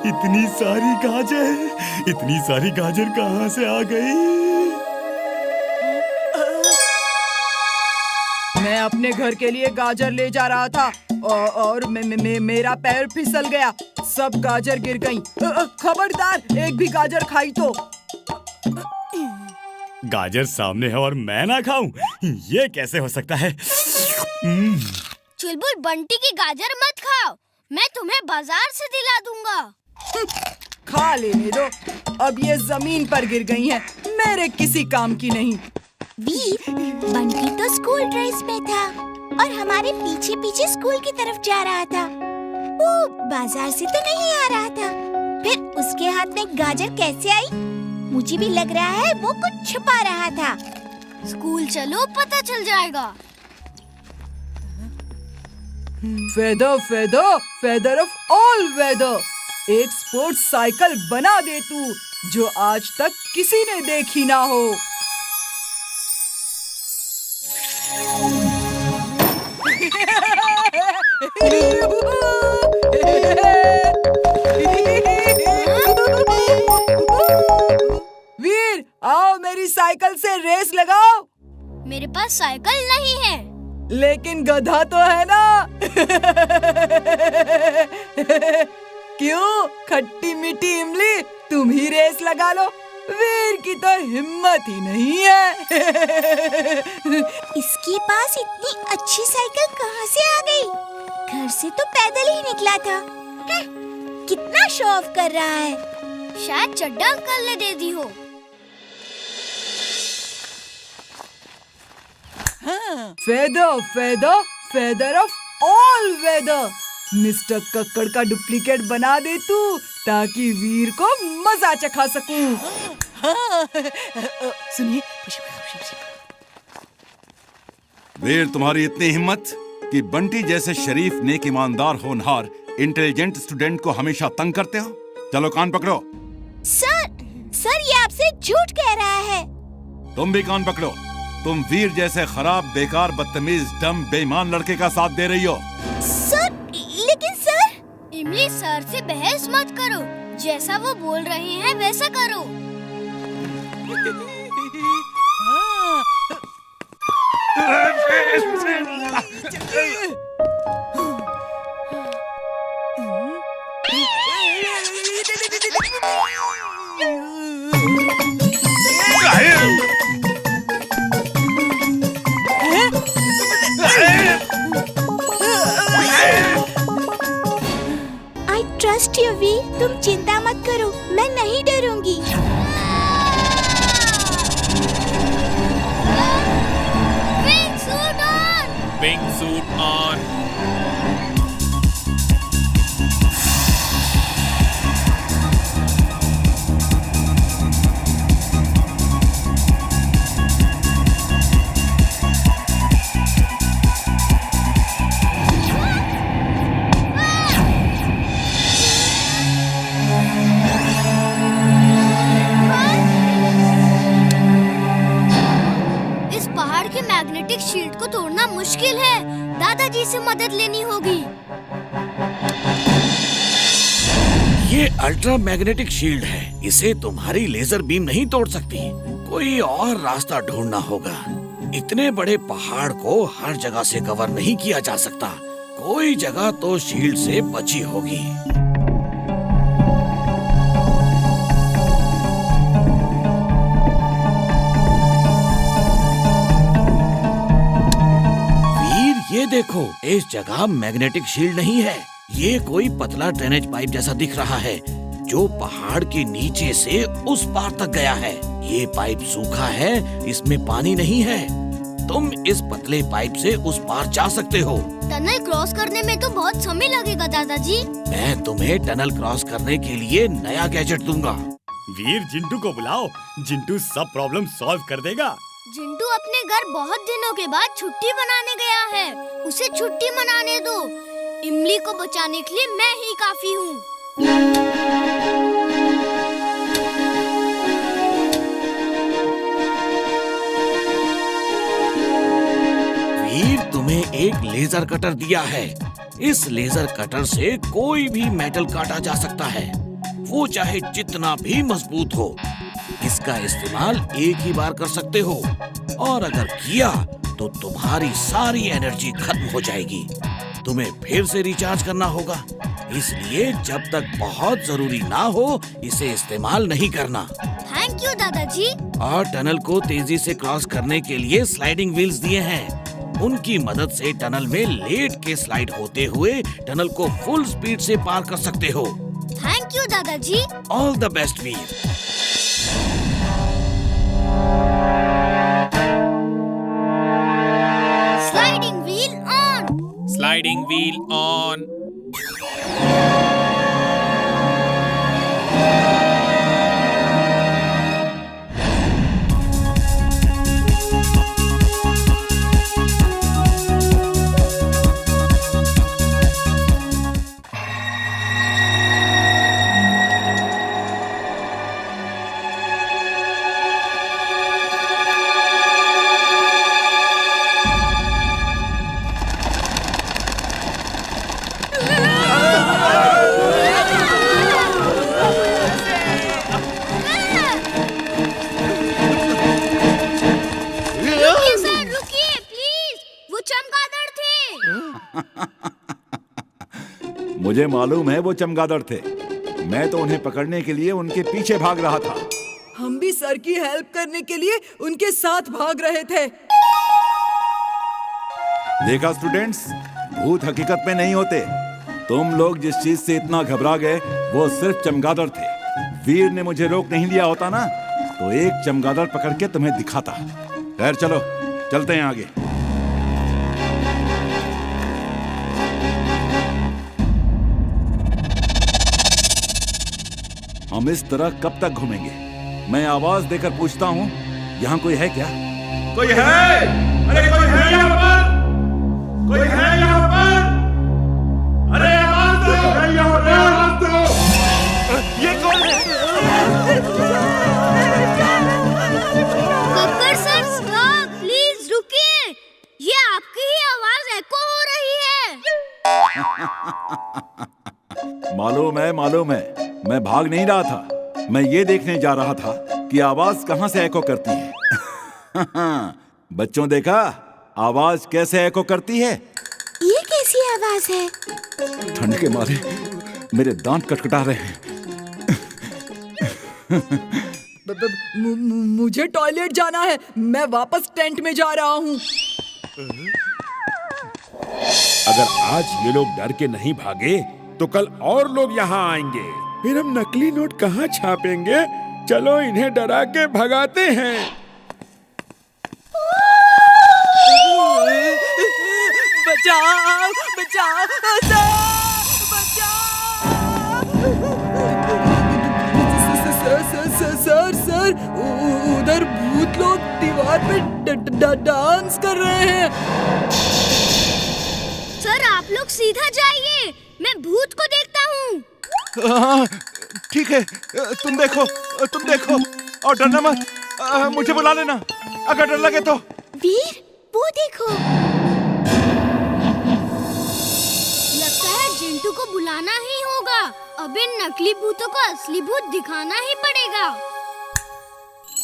इतनी सारी गाजर कहाँ से आ गई? मैं अपने घर के लिए गाजर ले जा रहा था और मेरा पैर फिसल गया। सब गाजर गिर गईं। खबरदार, एक भी गाजर खाई तो। गाजर सामने है और मैं ना खाऊं? ये कैसे हो सकता है? चुलबुल, बंटी की गाजर मत खाओ, मैं तुम्हें बाजार से दिला दूंगा। खा लेने दो, अब ये जमीन पर गिर गई हैं, मेरे किसी काम की नहीं। वीर, बंटी तो स्कूल ड्रेस में था और हमारे पीछे पीछे स्कूल की तरफ जा रहा था। वो बाजार से तो नहीं आ रहा था। फिर उसके हाथ में गाजर कैसे आई? मुझे भी लग रहा है वो कुछ छुपा रहा था। स्कूल चलो, पता चल जाएगा। फेदर ऑफ ऑल वेदर, एक स्पोर्ट्स साइकिल बना दे तू, जो आज तक किसी ने देखी ना हो। वीर, आओ मेरी साइकिल से रेस लगाओ। मेरे पास साइकिल नहीं है। लेकिन गधा तो है ना। क्यों खट्टी मीठी इमली, तुम ही रेस लगा लो। वीर की तो हिम्मत ही नहीं है। इसके पास इतनी अच्छी साइकिल कहाँ से आ गई? घर से तो पैदल ही निकला था। कितना शो ऑफ कर रहा है। शायद चड्डा अंकल ने दे दी हो। Feather of all weather, mister Kakkar का डुप्लीकेट बना दे तू, ताकि वीर को मजा चखा सकूं। सुनिए, वीर, तुम्हारी इतनी हिम्मत कि बंटी जैसे शरीफ, नेक, ईमानदार, होनहार, इंटेलिजेंट स्टूडेंट को हमेशा तंग करते हो। चलो कान पकड़ो। सर ये आपसे झूठ कह रहा है। तुम भी कान पकड़ो। तुम वीर जैसे खराब, बेकार, बदतमीज, डम, बेईमान लड़के का साथ दे रही हो। लेकिन सर। इमली, सर से बहस मत करो, जैसा वो बोल रहे हैं वैसा करो। I trust you, वीर, तुम चिंता मत करो, मैं नहीं डरूंगी। Wing suit on! Wing suit on! Magnetic shield को तोड़ना मुश्किल है, दादाजी से मदद लेनी होगी। ये अल्ट्रा मैग्नेटिक शील्ड है, इसे तुम्हारी लेजर बीम नहीं तोड़ सकती। कोई और रास्ता ढूंढना होगा। इतने बड़े पहाड़ को हर जगह से कवर नहीं किया जा सकता। कोई जगह तो शील्ड से बची होगी। ये देखो, इस जगह मैग्नेटिक शील्ड नहीं है। ये कोई पतला ड्रेनेज पाइप जैसा दिख रहा है, जो पहाड़ के नीचे से उस पार तक गया है। ये पाइप सूखा है, इसमें पानी नहीं है। तुम इस पतले पाइप से उस पार जा सकते हो। टनल क्रॉस करने में तो बहुत समय लगेगा दादाजी। मैं तुम्हें टनल क्रॉस करने के लिए नया गैजेट दूंगा। वीर, जिंटू को बुलाओ, जिंटू सब प्रॉब्लम सॉल्व कर देगा। जिंटू अपने घर बहुत दिनों के बाद छुट्टी मनाने गया है, उसे छुट्टी मनाने दो। इमली को बचाने के लिए मैं ही काफी हूँ। वीर, तुम्हें एक लेजर कटर दिया है। इस लेजर कटर से कोई भी मेटल काटा जा सकता है। वो चाहे जितना भी मजबूत हो। इसका इस्तेमाल एक ही बार कर सकते हो और अगर किया तो तुम्हारी सारी एनर्जी खत्म हो जाएगी। तुम्हें फिर से रिचार्ज करना होगा, इसलिए जब तक बहुत जरूरी ना हो इसे इस्तेमाल नहीं करना। थैंक यू दादाजी। और टनल को तेजी से क्रॉस करने के लिए स्लाइडिंग व्हील्स दिए हैं। उनकी मदद से टनल में लेट के स्लाइड होते हुए टनल को फुल स्पीड से पार कर सकते हो। थैंक यू दादाजी। All the best Veer. Sliding wheel on. Sliding wheel on. रुकिए सर, रुकिए प्लीज। वो चमगादड़ थे। मुझे मालूम है वो चमगादड़ थे। मैं तो उन्हें पकड़ने के लिए उनके पीछे भाग रहा था। हम भी सर की हेल्प करने के लिए उनके साथ भाग रहे थे। देखा स्टूडेंट्स, भूत हकीकत में नहीं होते। तुम लोग जिस चीज से इतना घबरा गए वो सिर्फ चमगादड़ थे। वीर ने मुझे रोक नहीं लिया होता ना तो एक चमगादड़ पकड़ के तुम्हें दिखाता। खैर चलो चलते हैं आगे। हम इस तरह कब तक घूमेंगे? मैं आवाज देकर पूछता हूँ, यहाँ कोई है क्या? कोई है? अरे कोई है यहाँ पर? कोई है यहाँ पर? अरे आवाज दो! आवाज दो! ये कौन है? गब्बर सर स्टॉप, प्लीज रुकिए। ये आपकी ही आवाज एको हो रही है। मालूम है। मैं भाग नहीं रहा था। मैं ये देखने जा रहा था कि आवाज कहाँ से एको करती है। बच्चों देखा आवाज कैसे एको करती है? ये कैसी आवाज है? ठंड के मारे मेरे दांत कटकटा रहे हैं। मुझे टॉयलेट जाना है। मैं वापस टेंट में जा रहा हूँ। अगर आज ये लोग डर के नहीं भागे तो कल और लोग यहाँ आएंगे। फिर हम नकली नोट कहाँ छापेंगे? चलो इन्हें डरा के भगाते हैं। बचाओ बचाओ सर, उधर भूत लोग दीवार पे डांस कर रहे हैं। सर आप लोग सीधा जाइए, मैं भूत को देखता हूँ। हाँ, ठीक है। तुम देखो और डरना मत। मुझे बुला लेना अगर डर लगे तो। वीर, वो देखो। लगता है जिंटू को बुलाना ही होगा। अब इन नकली भूतों को असली भूत दिखाना ही पड़ेगा।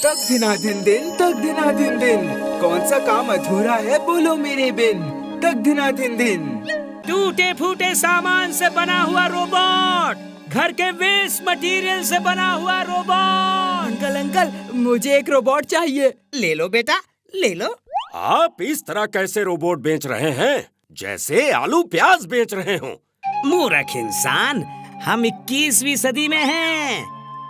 तक दिनाधिन दिन, कौन सा काम अधूरा है बोलो मेरे बिन। तक दिनाधिन दिन। टूटे फूटे सामान से बना हुआ रोबोट, घर के वेस्ट मटेरियल से बना हुआ रोबोट। अंकल मुझे एक रोबोट चाहिए। ले लो बेटा, ले लो। आप इस तरह कैसे रोबोट बेच रहे हैं जैसे आलू प्याज बेच रहे हो? मूर्ख इंसान, हम 21वीं सदी में हैं।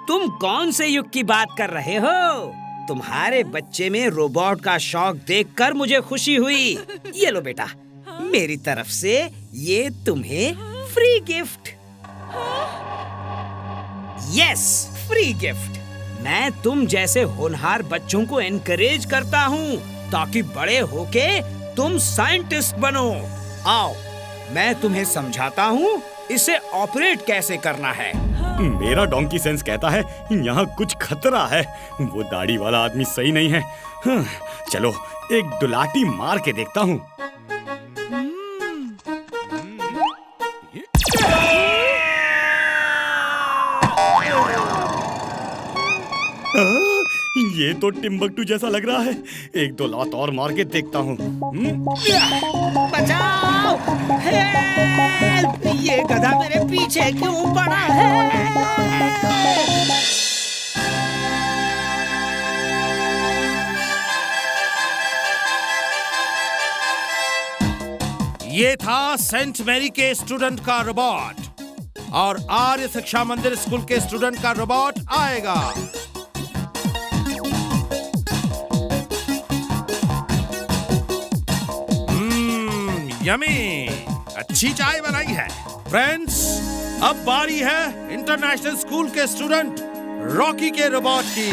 तुम कौन से युग की बात कर रहे हो? तुम्हारे बच्चे में रोबोट का शौक देखकर मुझे खुशी हुई। ये लो बेटा, मेरी तरफ से ये तुम्हें free gift. Yes, free gift. मैं तुम जैसे होनहार बच्चों को एनकरेज करता हूँ ताकि बड़े होके तुम साइंटिस्ट बनो। आओ, मैं तुम्हें समझाता हूँ इसे ऑपरेट कैसे करना है। मेरा डोंकी सेंस कहता है यहाँ कुछ खतरा है। वो दाढ़ी वाला आदमी सही नहीं है। चलो एक दुलाटी मार के देखता हूँ। ये तो टिम्बकटू जैसा लग रहा है। एक दो लात और मार के देखता हूँ। बचाओ! हेल्प! ये गधा मेरे पीछे क्यों पड़ा है? ये था सेंट मैरी के स्टूडेंट का रोबोट और आर्य शिक्षा मंदिर स्कूल के स्टूडेंट का रोबोट आएगा। यमी, अच्छी चाय बनाई है। फ्रेंड्स, अब बारी है इंटरनेशनल स्कूल के स्टूडेंट रॉकी के रोबोट की।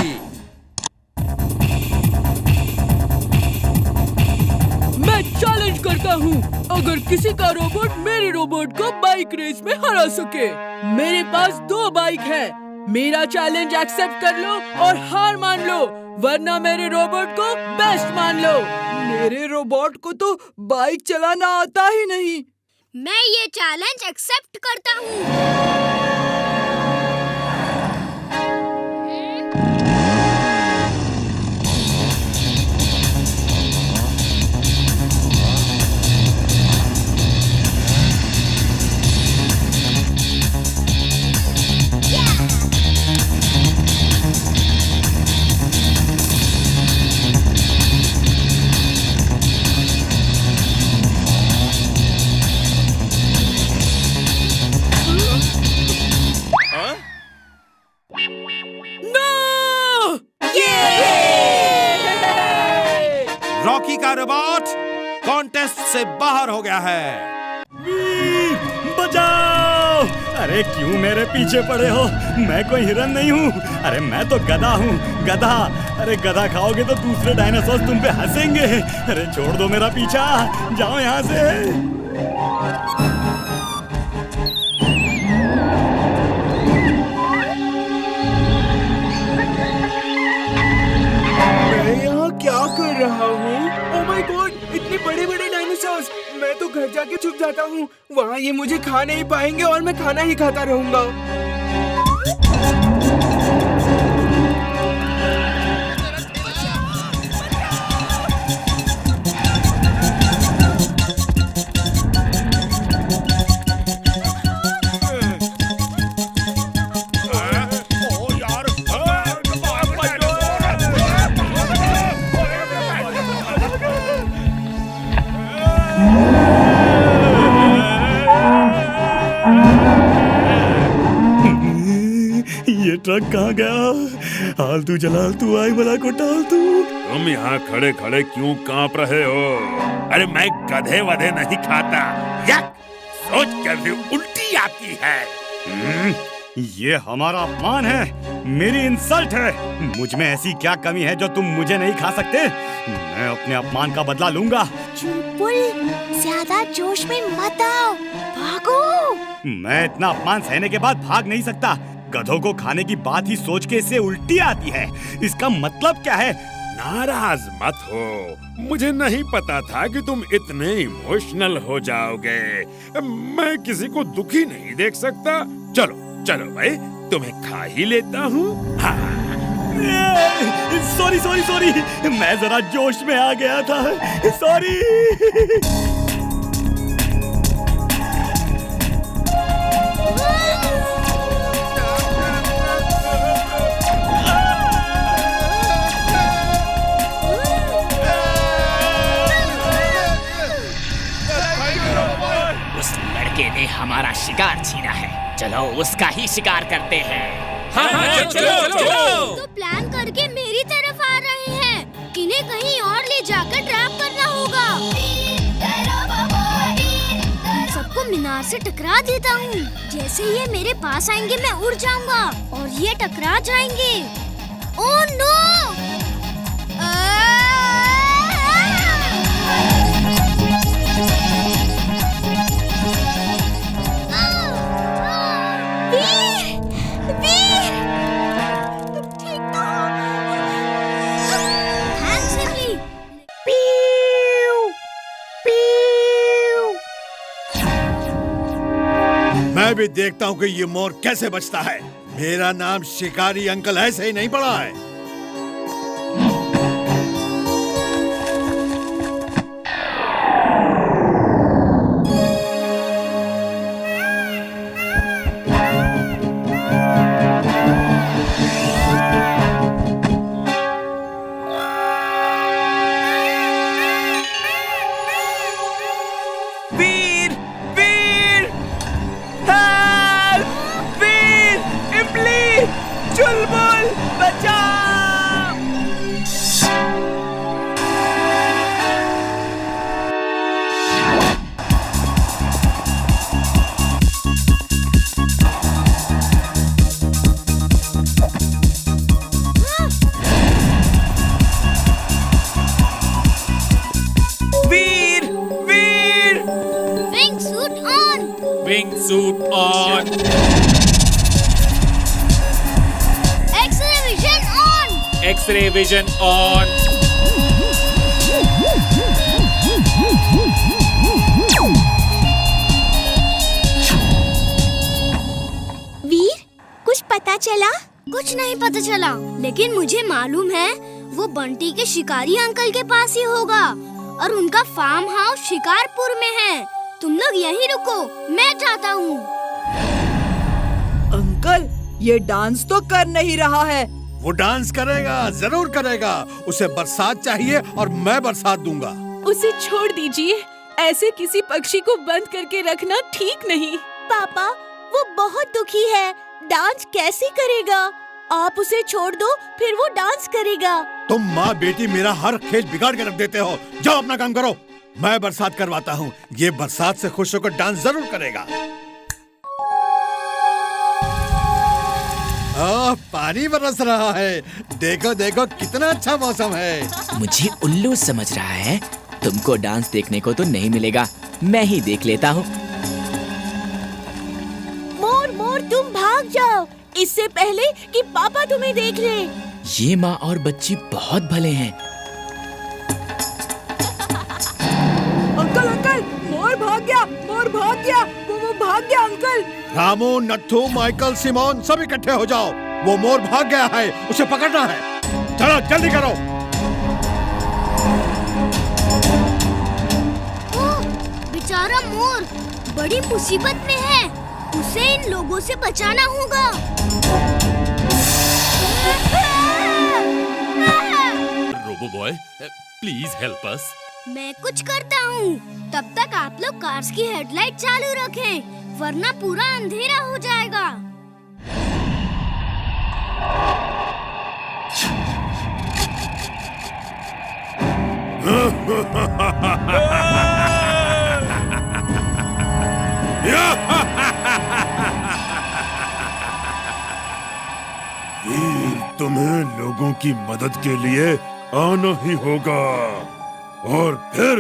मैं चैलेंज करता हूँ, अगर किसी का रोबोट मेरे रोबोट को बाइक रेस में हरा सके। मेरे पास 2 बाइक है। मेरा चैलेंज एक्सेप्ट कर लो और हार मान लो, वरना मेरे रोबोट को बेस्ट मान लो। मेरे रोबोट को तो बाइक चलाना आता ही नहीं। मैं ये चैलेंज एक्सेप्ट करता हूँ। रॉकी का रोबोट कॉन्टेस्ट से बाहर हो गया है। बचाओ! अरे क्यों मेरे पीछे पड़े हो? मैं कोई हिरन नहीं हूँ। अरे मैं तो गधा हूँ, गधा। अरे गधा खाओगे तो दूसरे डायनासोर तुम पे हंसेंगे। अरे छोड़ दो मेरा पीछा, जाओ यहाँ से। मैं यहाँ क्या कर रहा हूँ? ओह माय गॉड, इतने बड़े बड़े डायनासोर्स! मैं तो घर जाके छुप जाता हूँ। वहाँ ये मुझे खा नहीं पाएंगे और मैं खाना ही खाता रहूँगा। ये ट्रक कहाँ गया? आलतू जलालतू आग भला को टालतू। तुम यहाँ खड़े खड़े क्यों कांप रहे हो? अरे मैं गधे वधे नहीं खाता। यक! सोच कर भी उल्टी आती है। ये हमारा अपमान है, मेरी इंसल्ट है। मुझ में ऐसी क्या कमी है जो तुम मुझे नहीं खा सकते? मैं अपने अपमान का बदला लूंगा। चुलबुल, ज्यादा जोश में मत आओ, भागो। मैं इतना अपमान सहने के बाद भाग नहीं सकता। गधों को खाने की बात ही सोच के इससे उल्टी आती है। इसका मतलब क्या है? नाराज मत हो। मुझे नहीं पता था कि तुम इतने इमोशनल हो जाओगे। मैं किसी को दुखी नहीं देख सकता। चलो चलो भाई, तुम्हें खा ही लेता हूँ। सॉरी सॉरी सॉरी, मैं जरा जोश में आ गया था। सॉरी। उस लड़के ने हमारा शिकार छीना है। चलो उसका ही शिकार करते हैं। हाँ, चलो। तो प्लान करके मेरी तरफ आ रहे हैं। इन्हें कहीं और ले जाकर ट्रैप करना होगा। सबको मीनार से टकरा देता हूँ। जैसे ये मेरे पास आएंगे मैं उड़ जाऊंगा और ये टकरा जाएंगे। Oh no! मैं भी देखता हूँ कि ये मोर कैसे बचता है। मेरा नाम शिकारी अंकल ऐसे ही नहीं पड़ा है। वीर वीर हेल्प वीर इमली चुलबुल बचाओ। Veer Veer wing suit on. Wing suit on. X-ray vision on. X-ray vision on. Veer, कुछ पता चला? कुछ नहीं पता चला, लेकिन मुझे मालूम है वो बंटी के शिकारी अंकल के पास ही होगा और उनका फार्म हाउस शिकारपुर में है। तुम लोग यहीं रुको, मैं जाता हूँ। अंकल, ये डांस तो कर नहीं रहा है। वो डांस करेगा, जरूर करेगा। उसे बरसात चाहिए और मैं बरसात दूंगा। उसे छोड़ दीजिए, ऐसे किसी पक्षी को बंद करके रखना ठीक नहीं। पापा, वो बहुत दुखी है, डांस कैसे करेगा? आप उसे छोड़ दो, फिर वो डांस करेगा। तुम माँ बेटी मेरा हर खेल बिगाड़ के रख देते हो। जाओ अपना काम करो, मैं बरसात करवाता हूँ। ये बरसात से खुश होकर डांस जरूर करेगा। पानी बरस रहा है। देखो देखो कितना अच्छा मौसम है। मुझे उल्लू समझ रहा है। तुमको डांस देखने को तो नहीं मिलेगा, मैं ही देख लेता हूँ। मोर मोर, तुम भाग जाओ, इससे पहले कि पापा तुम्हें देख ले। ये माँ और बच्ची बहुत भले हैं। अंकल अंकल, मोर भाग गया, मोर भाग गया, वो भाग गया अंकल। रामू, नट्ठू, माइकल, सिमोन सब इकट्ठे हो जाओ। वो मोर भाग गया है, उसे पकड़ना है। चलो जल्दी करो। ओह, बेचारा मोर बड़ी मुसीबत में है। उसे इन लोगों से बचाना होगा। Robo boy, please help us. मैं कुछ करता हूँ। तब तक आप लोग कार्स की हेडलाइट चालू रखें, वरना पूरा अंधेरा हो जाएगा। वीर, तुम्हें लोगों की मदद के लिए आना ही होगा और फिर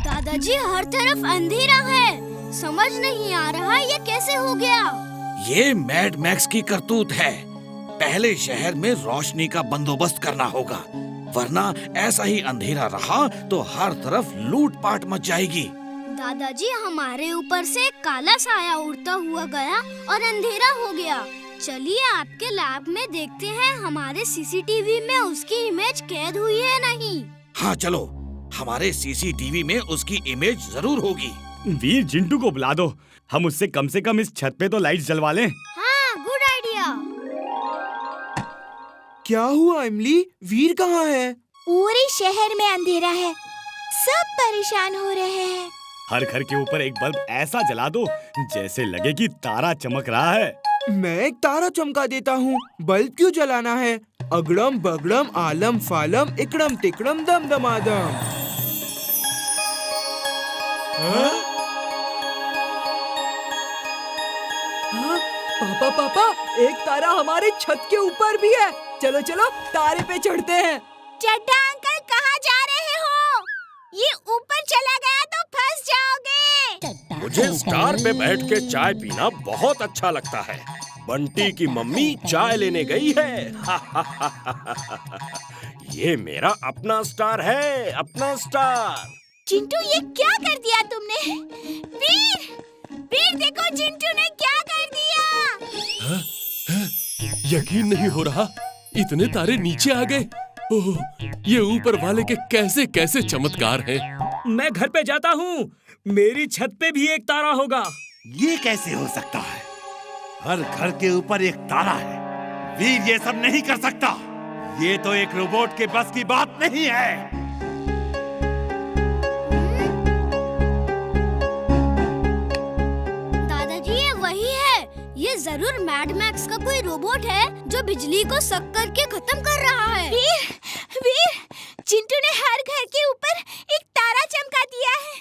दादाजी, हर तरफ अंधेरा है। समझ नहीं आ रहा ये कैसे हो गया। ये मैड मैक्स की करतूत है। पहले शहर में रोशनी का बंदोबस्त करना होगा, वरना ऐसा ही अंधेरा रहा तो हर तरफ लूटपाट मच जाएगी। दादाजी, हमारे ऊपर से काला साया उड़ता हुआ गया और अंधेरा हो गया। चलिए आपके लैब में देखते हैं हमारे सीसीटीवी में उसकी इमेज कैद हुई है नहीं। हाँ चलो, हमारे सीसीटीवी में उसकी इमेज जरूर होगी। वीर, जिंटू को बुला दो, हम उससे कम से कम इस छत पे तो लाइट जलवा लें। हाँ, गुड आइडिया। क्या हुआ इमली, वीर कहाँ है? पूरे शहर में अंधेरा है, सब परेशान हो रहे हैं। हर घर के ऊपर एक बल्ब ऐसा जला दो जैसे लगे कि तारा चमक रहा है। मैं एक तारा चमका देता हूँ। बल्ब क्यों जलाना है? अगड़म बगड़म आलम फालम इकड़म तिकड़म दम दमादम। हाँ? हाँ? पापा पापा, एक तारा हमारे छत के ऊपर भी है। चलो चलो तारे पे चढ़ते हैं। चड्ढा अंकल, कहाँ जा रहे हो? ये ऊपर चला गया तो फंस जाओगे। मुझे स्टार पे बैठ के चाय पीना बहुत अच्छा लगता है। बंटी की मम्मी चाय लेने गई है। ये मेरा अपना स्टार है, अपना स्टार। चिंटू, ये क्या कर दिया तुमने? वीर, वीर देखो चिंटू ने क्या कर दिया। यकीन नहीं हो रहा, इतने तारे नीचे आ गए। ओह, ये ऊपर वाले के कैसे कैसे चमत्कार हैं। मैं घर पे जाता हूँ, मेरी छत पे भी एक तारा होगा। ये कैसे हो सकता है? हर घर के ऊपर एक तारा है। वीर ये सब नहीं कर सकता। ये तो एक रोबोट के बस की बात नहीं है। दादाजी ये वही है। ये जरूर मैड मैक्स का कोई रोबोट है जो बिजली को सक करके खत्म कर रहा है। वीर, वीर, चिंटू ने हर घर के ऊपर एक तारा चमका दिया है।